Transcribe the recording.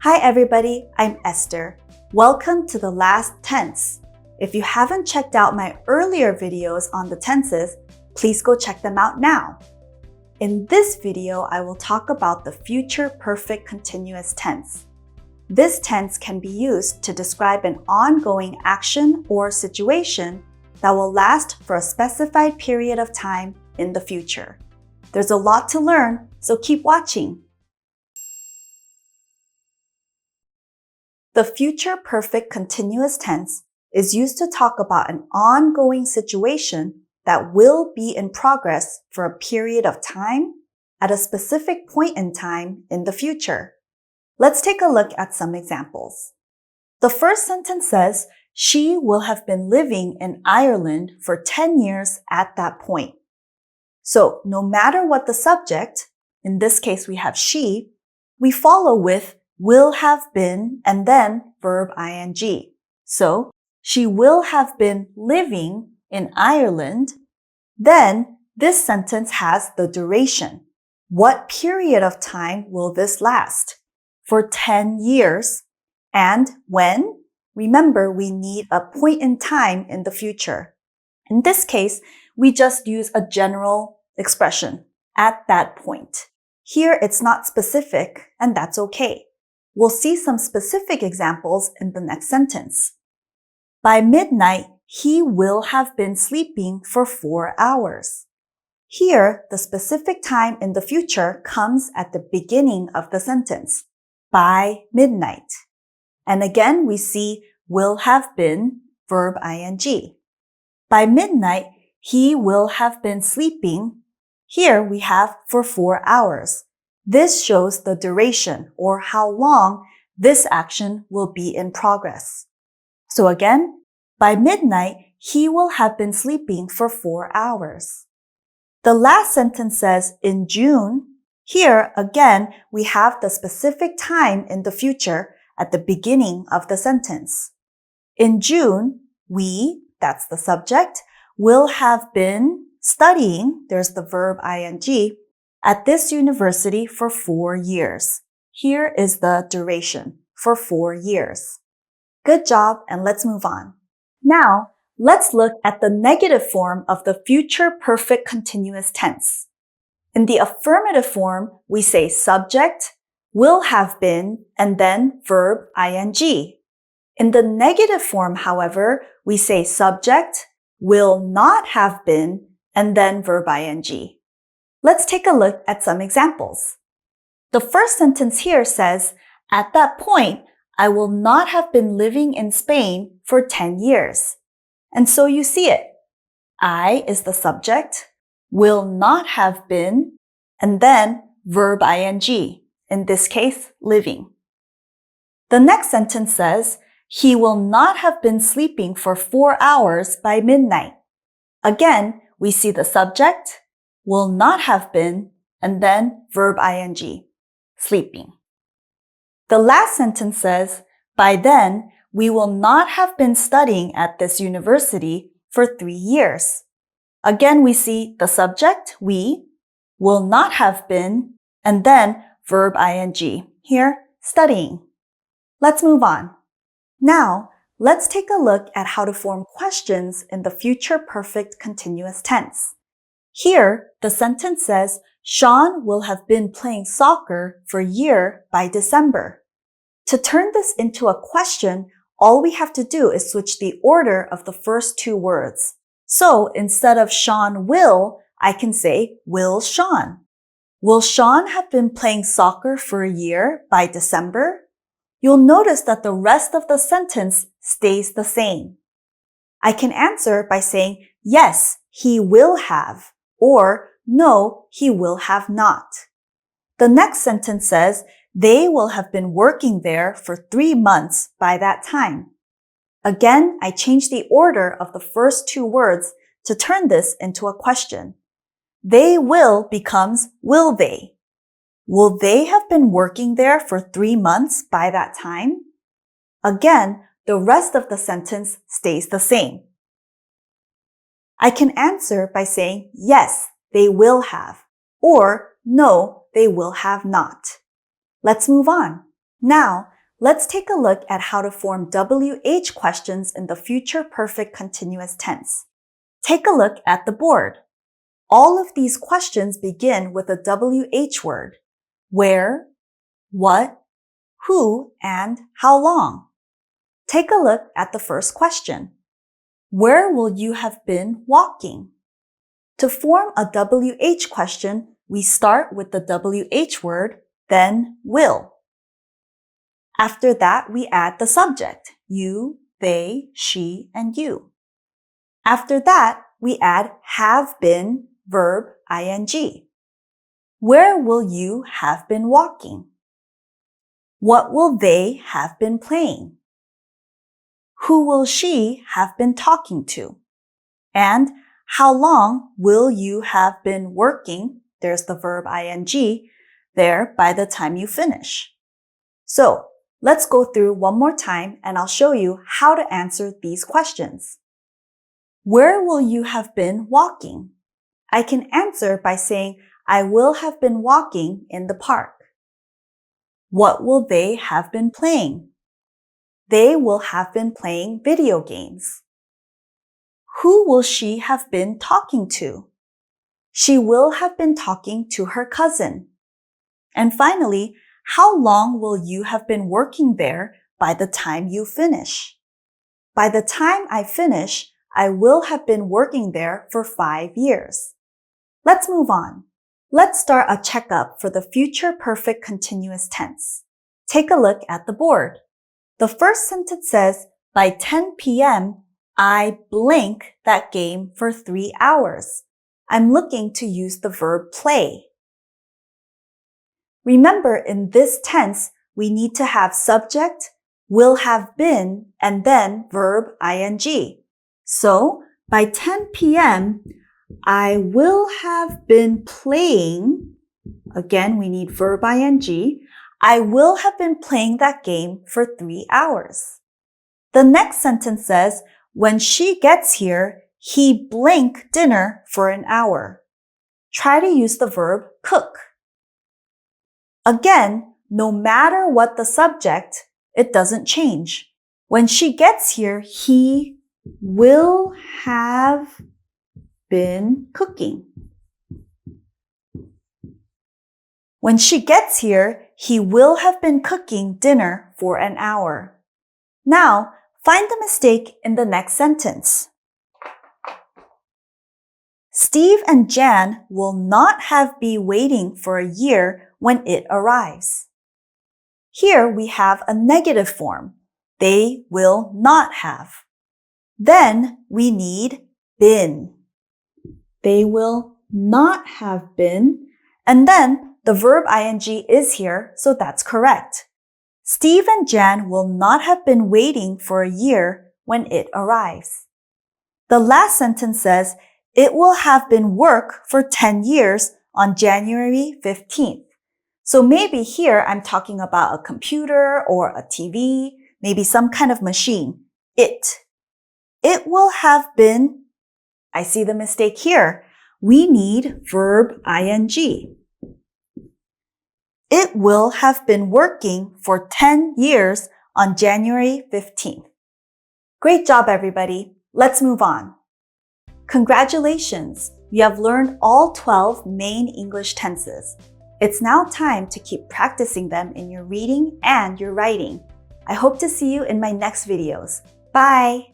Hi everybody, I'm Esther. Welcome to the last tense. If you haven't checked out my earlier videos on the tenses, please go check them out now. In this video, I will talk about the future perfect continuous tense. This tense can be used to describe an ongoing action or situation that will last for a specified period of time in the future. There's a lot to learn, so keep watching. The future perfect continuous tense is used to talk about an ongoing situation that will be in progress for a period of time at a specific point in time in the future. Let's take a look at some examples. The first sentence says, she will have been living in Ireland for 10 years at that point. So no matter what the subject, in this case we have she, we follow with will have been and then verb ing. So she will have been living in Ireland. Then this sentence has the duration. What period of time will this last? For 10 years. And when? Remember, we need a point in time in the future. In this case, we just use a general expression, at that point. Here it's not specific, and that's okay. We'll see some specific examples in the next sentence. By midnight, he will have been sleeping for 4 hours. Here, the specific time in the future comes at the beginning of the sentence, by midnight. And again, we see will have been, verb ing. By midnight, he will have been sleeping. Here we have for 4 hours. This shows the duration or how long this action will be in progress. So again, by midnight, he will have been sleeping for 4 hours. The last sentence says in June. Here, again, we have the specific time in the future at the beginning of the sentence. In June, we, that's the subject, will have been studying, there's the verb ing, at this university for 4 years. Here is the duration, for 4 years. Good job, and let's move on. Now, let's look at the negative form of the future perfect continuous tense. In the affirmative form, we say subject, will have been, and then verb ing. In the negative form, however, we say subject, will not have been, and then verb ing. Let's take a look at some examples. The first sentence here says, at that point, I will not have been living in Spain for 10 years. And so you see it. I is the subject, will not have been, and then verb ing, in this case, living. The next sentence says, he will not have been sleeping for 4 hours by midnight. Again, we see the subject, will not have been, and then verb ing, sleeping. The last sentence says, by then, we will not have been studying at this university for 3 years. Again, we see the subject, we, will not have been, and then verb ing, here, studying. Let's move on. Now, let's take a look at how to form questions in the future perfect continuous tense. Here, the sentence says, Sean will have been playing soccer for a year by December. To turn this into a question, all we have to do is switch the order of the first 2 words. So instead of Sean will, I can say, will Sean? Will Sean have been playing soccer for a year by December? You'll notice that the rest of the sentence stays the same. I can answer by saying, yes, he will have, or no, he will have not. The next sentence says, they will have been working there for 3 months by that time. Again, I change the order of the first 2 words to turn this into a question. They will becomes will they. Will they have been working there for 3 months by that time? Again, the rest of the sentence stays the same. I can answer by saying, yes, they will have, or no, they will have not. Let's move on. Now, let's take a look at how to form WH questions in the future perfect continuous tense. Take a look at the board. All of these questions begin with a WH word: where, what, who, and how long. Take a look at the first question. Where will you have been walking? To form a WH question, we start with the WH word, then will. After that, we add the subject: you, they, she, and you. After that, we add have been, verb, ing. Where will you have been walking? What will they have been playing? Who will she have been talking to? And how long will you have been working, there's the verb ing, there by the time you finish? So, let's go through one more time and I'll show you how to answer these questions. Where will you have been walking? I can answer by saying, I will have been walking in the park. What will they have been playing? They will have been playing video games. Who will she have been talking to? She will have been talking to her cousin. And finally, how long will you have been working there by the time you finish? By the time I finish, I will have been working there for 5 years. Let's move on. Let's start a checkup for the future perfect continuous tense. Take a look at the board. The first sentence says, by 10 p.m., I blank that game for 3 hours. I'm looking to use the verb play. Remember, in this tense, we need to have subject, will have been, and then verb ing. So, by 10 p.m., I will have been playing, again, we need verb ing. I will have been playing that game for 3 hours. The next sentence says, when she gets here, he blank dinner for an hour. Try to use the verb cook. Again, no matter what the subject, it doesn't change. When she gets here, he will have been cooking. When she gets here, he will have been cooking dinner for an hour. Now, find the mistake in the next sentence. Steve and Jan will not have been waiting for a year when it arrives. Here we have a negative form. They will not have. Then we need been. They will not have been. And then the verb ing is here, so that's correct. Steve and Jan will not have been waiting for a year when it arrives. The last sentence says, it will have been work for 10 years on January 15th. So maybe here I'm talking about a computer or a TV, maybe some kind of machine. It will have been, I see the mistake here. We need verb ing. It will have been working for 10 years on January 15th. Great job, everybody. Let's move on. Congratulations! You have learned all 12 main English tenses. It's now time to keep practicing them in your reading and your writing. I hope to see you in my next videos. Bye!